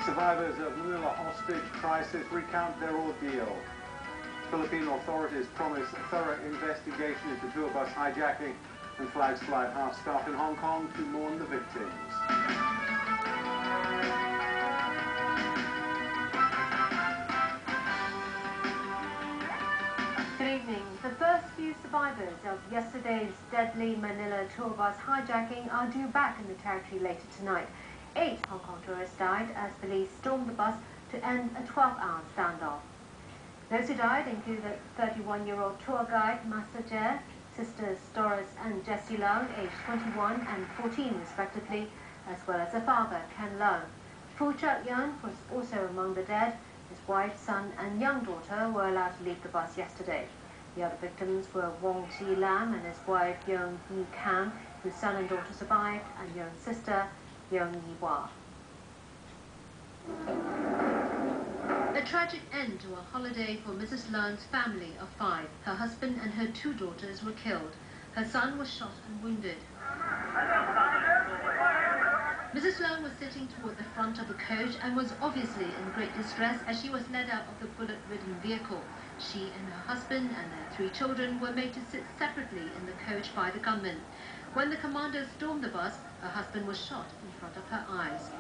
Survivors of Manila hostage crisis recount their ordeal. Philippine authorities promise a thorough investigation into tour bus hijacking, and flags fly at half-staff in Hong Kong to mourn the victims. Good evening. The first few survivors of yesterday's deadly Manila tour bus hijacking are due back in the territory later tonight. 8 Hong Kong tourists died as police stormed the bus to end a 12-hour standoff. Those who died include the 31-year-old tour guide, Master Jie, sisters Doris and Jessie Leung, aged 21 and 14 respectively, as well as their father, Ken Leung. Fu Chut-yan was also among the dead. His wife, son and young daughter were allowed to leave the bus yesterday. The other victims were Wong Chi Lam and his wife, Yeung Yi Kam, whose son and daughter survived, and young sister, Yeung Yi Hwa. A tragic end to a holiday for Mrs. Leung's family of 5. Her husband and her 2 daughters were killed. Her son was shot and wounded. Mrs. Leung was sitting toward the front of the coach and was obviously in great distress as she was led out of the bullet-ridden vehicle. She and her husband and their 3 children were made to sit separately in the coach by the gunmen. When the commander stormed the bus, her husband was shot in front of her eyes.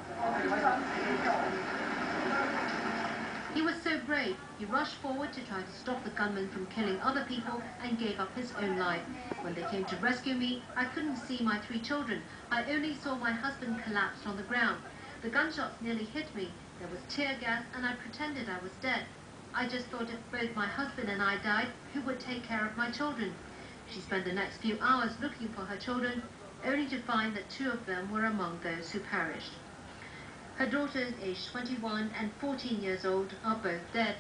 He was so brave, he rushed forward to try to stop the gunman from killing other people and gave up his own life. When they came to rescue me, I couldn't see my 3 children. I only saw my husband collapsed on the ground. The gunshots nearly hit me. There was tear gas and I pretended I was dead. I just thought if both my husband and I died, who would take care of my children? She spent the next few hours looking for her children, only to find that 2 of them were among those who perished. Her daughters, aged 21 and 14 years old, are both dead.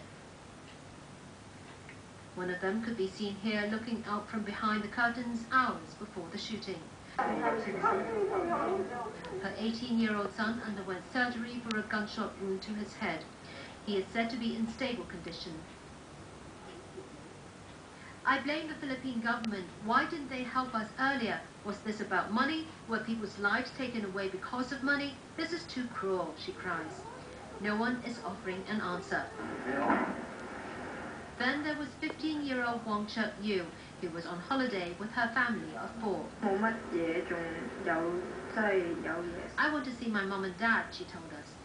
One of them could be seen here looking out from behind the curtains hours before the shooting. Her 18-year-old son underwent surgery for a gunshot wound to his head. He is said to be in stable condition. I blame the Philippine government. Why didn't they help us earlier? Was this about money? Were people's lives taken away because of money? This is too cruel, she cries. No one is offering an answer. Then there was 15-year-old Wong Chut-yu, who was on holiday with her family of 4. I want to see my mom and dad, she told us.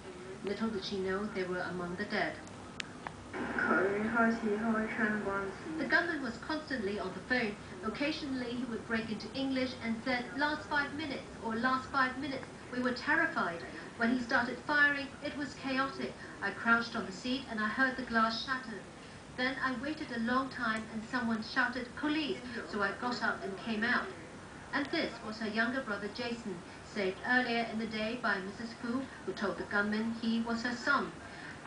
Little did she know they were among the dead. The gunman was constantly on the phone. Occasionally he would break into English and said, "Last 5 minutes," or "Last 5 minutes." We were terrified. When he started firing, it was chaotic. I crouched on the seat and I heard the glass shattered. Then I waited a long time and someone shouted, "Police," so I got up and came out. And this was her younger brother Jason, saved earlier in the day by Mrs. Fu, who told the gunman he was her son.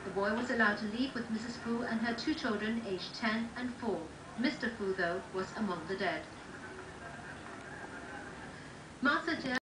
The boy was allowed to leave with Mrs. Fu and her 2 children, aged 10 and 4. Mr. Fu, though, was among the dead. Master Jie